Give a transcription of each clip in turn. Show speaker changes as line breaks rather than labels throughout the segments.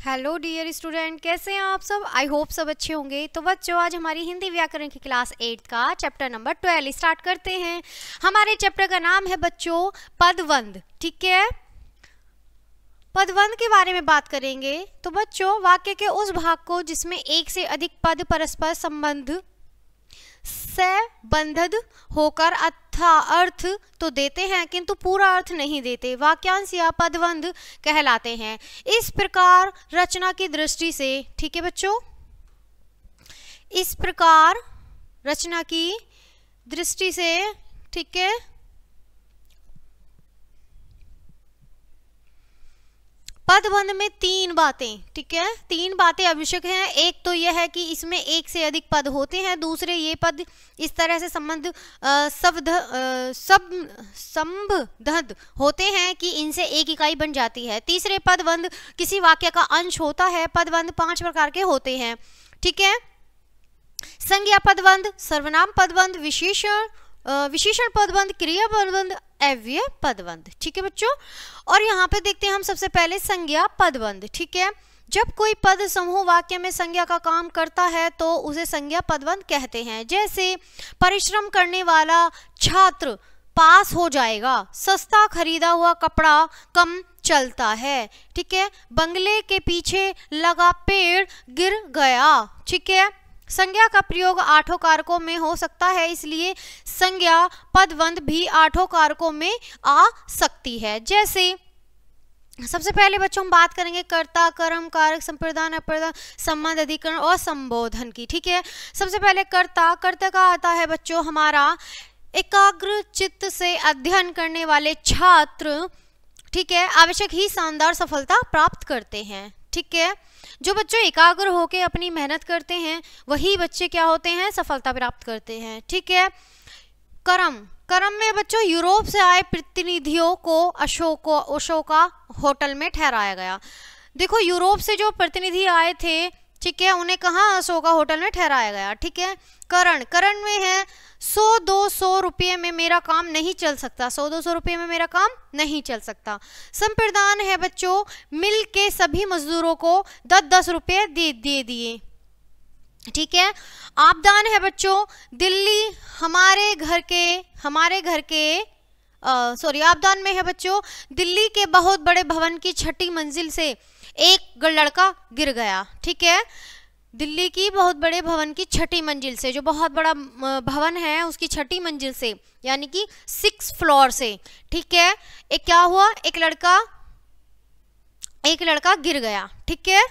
Hello dear student, कैसे हैं आप सब। आई होप सब अच्छे होंगे। तो बच्चों, आज हमारी हिंदी व्याकरण की क्लास 8 का चैप्टर नंबर 12 स्टार्ट करते हैं। हमारे चैप्टर का नाम है बच्चों पदबंध। ठीक है, पदबंध के बारे में बात करेंगे। तो बच्चों, वाक्य के उस भाग को जिसमें एक से अधिक पद परस्पर संबंध से बंधद होकर अच्छा अर्थ तो देते हैं किंतु पूरा अर्थ नहीं देते, वाक्यांश या पदबंध कहलाते हैं। इस प्रकार रचना की दृष्टि से, ठीक है बच्चों, इस प्रकार रचना की दृष्टि से, ठीक है, पदबंध में तीन बातें, ठीक है, तीन बातें आवश्यक हैं। एक तो यह है कि इसमें एक से अधिक पद होते हैं। दूसरे, ये पद इस तरह से संबद्ध होते हैं कि इनसे एक इकाई बन जाती है। तीसरे, पदबंध किसी वाक्य का अंश होता है। पदबंध 5 प्रकार के होते हैं। ठीक है, संज्ञा पदबंध, सर्वनाम पदबंध, विशेषण पदबंध, क्रिया पदबंध, अव्यय पदबंध। ठीक है बच्चों, और यहाँ पे देखते हैं हम सबसे पहले संज्ञा पदबंध। ठीक है, जब कोई पद समूह वाक्य में संज्ञा का काम करता है तो उसे संज्ञा पदबंध कहते हैं। जैसे परिश्रम करने वाला छात्र पास हो जाएगा, सस्ता खरीदा हुआ कपड़ा कम चलता है। ठीक है, बंगले के पीछे लगा पेड़ गिर गया। ठीक है, संज्ञा का प्रयोग 8 कारकों में हो सकता है, इसलिए संज्ञा पदबंध भी 8 कारकों में आ सकती है। जैसे सबसे पहले बच्चों हम बात करेंगे कर्ता, कर्म, कारक, संप्रदान, अप्रदान, संबंध, अधिकरण और संबोधन की। ठीक है, सबसे पहले कर्ता। कर्ता का आता है बच्चों हमारा एकाग्र चित्त से अध्ययन करने वाले छात्र, ठीक है, आवश्यक ही शानदार सफलता प्राप्त करते हैं। ठीक है, जो बच्चों एकाग्र होकर अपनी मेहनत करते हैं वही बच्चे क्या होते हैं, सफलता प्राप्त करते हैं। ठीक है, कर्म। कर्म में बच्चों यूरोप से आए प्रतिनिधियों को अशोका होटल में ठहराया गया। देखो, यूरोप से जो प्रतिनिधि आए थे, ठीक है, उन्हें कहाँ, अशोका होटल में ठहराया गया। ठीक है, करण। करण में है 100-200 रुपये में मेरा काम नहीं चल सकता, 100-200 रुपये में मेरा काम नहीं चल सकता। संप्रदान है बच्चों मिल के सभी मजदूरों को 10-10 रुपये दे दिए। ठीक है, आपदान है बच्चों दिल्ली आपदान में है बच्चों दिल्ली के बहुत बड़े भवन की 6ठी मंजिल से एक लड़का गिर गया। ठीक है, दिल्ली की बहुत बड़े भवन की 6ठी मंजिल से, जो बहुत बड़ा भवन है उसकी 6ठी मंजिल से, यानी कि 6th फ्लोर से, ठीक है, एक क्या हुआ, एक लड़का गिर गया। ठीक है,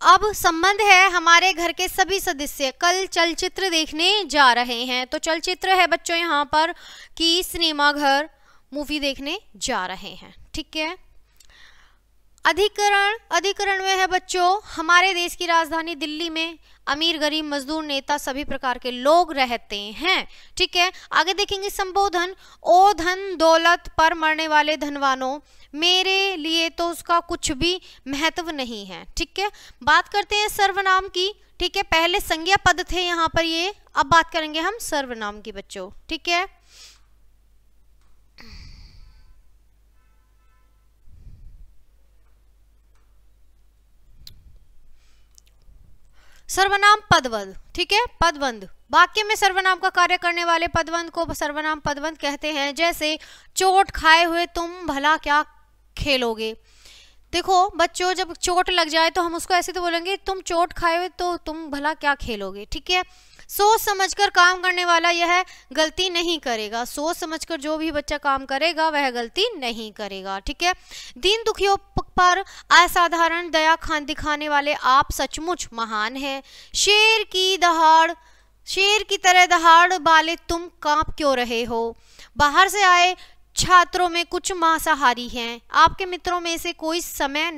अब संबंध है हमारे घर के सभी सदस्य कल चलचित्र देखने जा रहे हैं। तो चलचित्र है बच्चों यहाँ पर कि सिनेमा घर, मूवी देखने जा रहे हैं। ठीक है, अधिकरण। अधिकरण में है बच्चों हमारे देश की राजधानी दिल्ली में अमीर, गरीब, मजदूर, नेता सभी प्रकार के लोग रहते हैं। ठीक है, आगे देखेंगे संबोधन। ओ धन दौलत पर मरने वाले धनवानों, मेरे लिए तो उसका कुछ भी महत्व नहीं है। ठीक है, बात करते हैं सर्वनाम की। ठीक है, पहले संज्ञा पद थे यहाँ पर ये, अब बात करेंगे हम सर्वनाम की बच्चों। ठीक है, सर्वनाम पदबंध। ठीक है, पदबंध वाक्य में सर्वनाम का कार्य करने वाले पदबंध को सर्वनाम पदबंध कहते हैं। जैसे चोट खाए हुए तुम भला क्या खेलोगे। देखो बच्चों, जब चोट लग जाए तो हम उसको ऐसे तो बोलेंगे तुम चोट खाए हुए तो तुम भला क्या खेलोगे। ठीक है, सोच समझकर काम करने वाला यह गलती नहीं करेगा। सोच समझकर जो भी बच्चा काम करेगा वह गलती नहीं करेगा। ठीक है, दीन दुखियों पर असाधारण दया दिखाने वाले आप सचमुच महान हैं। शेर की तरह दहाड़ वाले तुम कांप क्यों रहे हो। बाहर से आए छात्रों में कुछ मांसाहारी हैं, आपके मित्रों में से कोई समय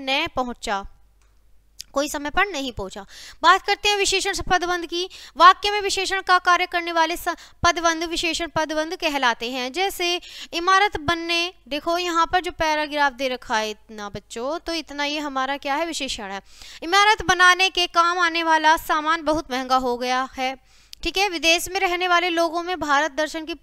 पर नहीं पहुंचा। बात करते हैं विशेषण पदबंध की। वाक्य में विशेषण का कार्य करने वाले पदबंध विशेषण पदबंध कहलाते हैं। जैसे इमारत बनने, देखो यहाँ पर जो पैराग्राफ दे रखा है इतना बच्चों, तो इतना ये हमारा क्या है, विशेषण है। इमारत बनाने के काम आने वाला सामान बहुत महंगा हो गया है। ठीक है। विदेश में रहने वाले लोगों में भारत दर्शन की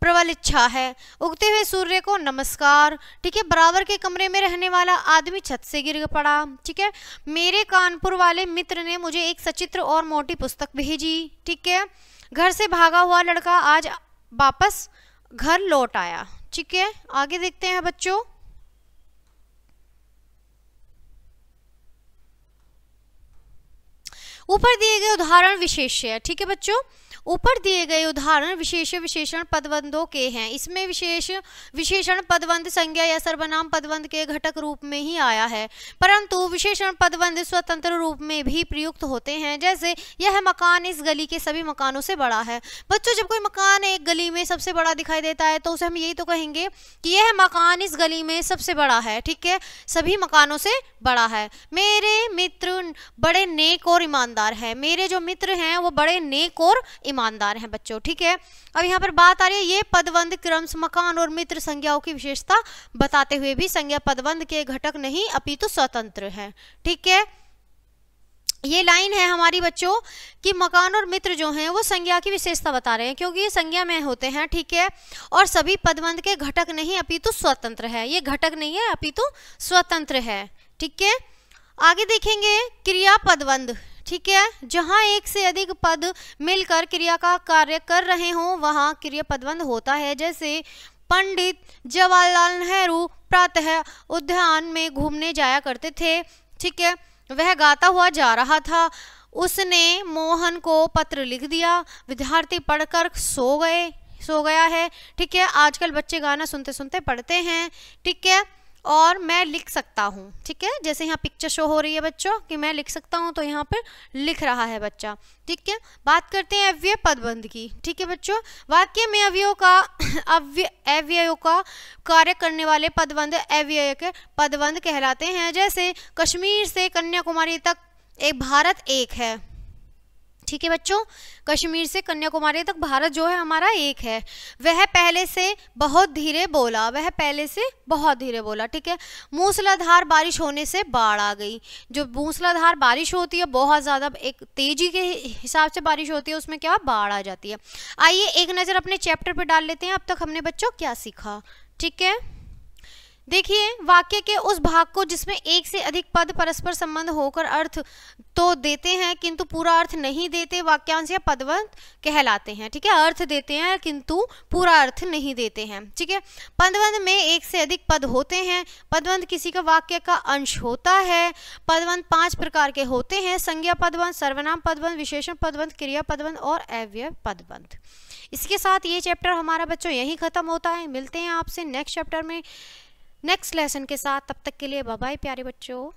प्रबल इच्छा है। उगते हुए सूर्य को नमस्कार। ठीक है। बराबर के कमरे में रहने वाला आदमी छत से गिर पड़ा। ठीक है। मेरे कानपुर वाले मित्र ने मुझे एक सचित्र और मोटी पुस्तक भेजी। ठीक है। घर से भागा हुआ लड़का आज वापस घर लौट आया। ठीक है। आगे देखते हैं बच्चों। ऊपर दिए गए उदाहरण विशेष्य है। ठीक है बच्चों, ऊपर दिए गए उदाहरण विशेष्य विशेषण पदबंधों के हैं। इसमें विशेषण पदबंध संज्ञा या सर्वनाम पदबंध के घटक रूप में ही आया है, परंतु विशेषण पदबंध स्वतंत्र रूप में भी प्रयुक्त होते हैं। जैसे यह मकान इस गली के सभी मकानों से बड़ा है। बच्चों, जब कोई मकान एक गली में सबसे बड़ा दिखाई देता है तो उसे हम यही तो कहेंगे कि यह मकान इस गली में सबसे बड़ा है। ठीक है, सभी मकानों से बड़ा है। मेरे मित्र बड़े नेक और ईमानदार है। मेरे जो मित्र हैं वो बड़े नेक और ईमानदार हैं बच्चों। ठीक है। अब यहाँ पर बात आ रही है ये पदबंध क्रमश मकान और मित्र संज्ञाओं की विशेषता बताते हुए भी संज्ञा पदबंध के घटक नहीं अपितु स्वतंत्र है। ठीक है, ये लाइन है हमारी बच्चों कि मकान और मित्र जो हैं वो संज्ञा की विशेषता बता रहे हैं, क्योंकि ये संज्ञा में होते हैं। ठीक है, और सभी पदबंध के घटक नहीं अपितु स्वतंत्र है। ये घटक नहीं है अपितु स्वतंत्र है। ठीक है, आगे देखेंगे क्रिया पदबंध। ठीक है, जहां एक से अधिक पद मिलकर क्रिया का कार्य कर रहे हों वहां क्रिया पदबंध होता है। जैसे पंडित जवाहरलाल नेहरू प्रातः उद्यान में घूमने जाया करते थे। ठीक है, वह गाता हुआ जा रहा था। उसने मोहन को पत्र लिख दिया। विद्यार्थी पढ़कर सो गया है। ठीक है, आजकल बच्चे गाना सुनते सुनते पढ़ते हैं। ठीक है, और मैं लिख सकता हूँ। ठीक है, जैसे यहाँ पिक्चर शो हो रही है बच्चों कि मैं लिख सकता हूँ, तो यहाँ पर लिख रहा है बच्चा। ठीक है, बात करते हैं अव्यय पदबंध की। ठीक है बच्चों, वाक्य में अव्ययों का कार्य करने वाले पदबंध अव्यय के पदबंध कहलाते हैं। जैसे कश्मीर से कन्याकुमारी तक एक भारत एक है। ठीक है बच्चों, कश्मीर से कन्याकुमारी तक भारत जो है हमारा एक है। वह पहले से बहुत धीरे बोला। वह पहले से बहुत धीरे बोला। ठीक है, मूसलाधार बारिश होने से बाढ़ आ गई। जो मूसलाधार बारिश होती है, बहुत ज़्यादा एक तेजी के हिसाब से बारिश होती है, उसमें क्या बाढ़ आ जाती है। आइए एक नज़र अपने चैप्टर पर डाल लेते हैं। अब तक हमने बच्चों क्या सीखा। ठीक है, देखिए वाक्य के उस भाग को जिसमें एक से अधिक पद परस्पर संबंध होकर अर्थ तो देते हैं किंतु पूरा अर्थ नहीं देते, वाक्यांश या पदबंध कहलाते हैं। ठीक है, अर्थ देते हैं किंतु पूरा अर्थ नहीं देते हैं। ठीक है, पदबंध में एक से अधिक पद होते हैं। पदबंध किसी का वाक्य का अंश होता है। पदबंध 5 प्रकार के होते हैं: संज्ञा पदबंध, सर्वनाम पदबंध, विशेषण पदबंध, क्रिया पदबंध और अव्यय पदबंध। इसके साथ ये चैप्टर हमारा बच्चों यहीं खत्म होता है। मिलते हैं आपसे नेक्स्ट चैप्टर में नेक्स्ट लेसन के साथ। तब तक के लिए बाय बाय प्यारे बच्चों।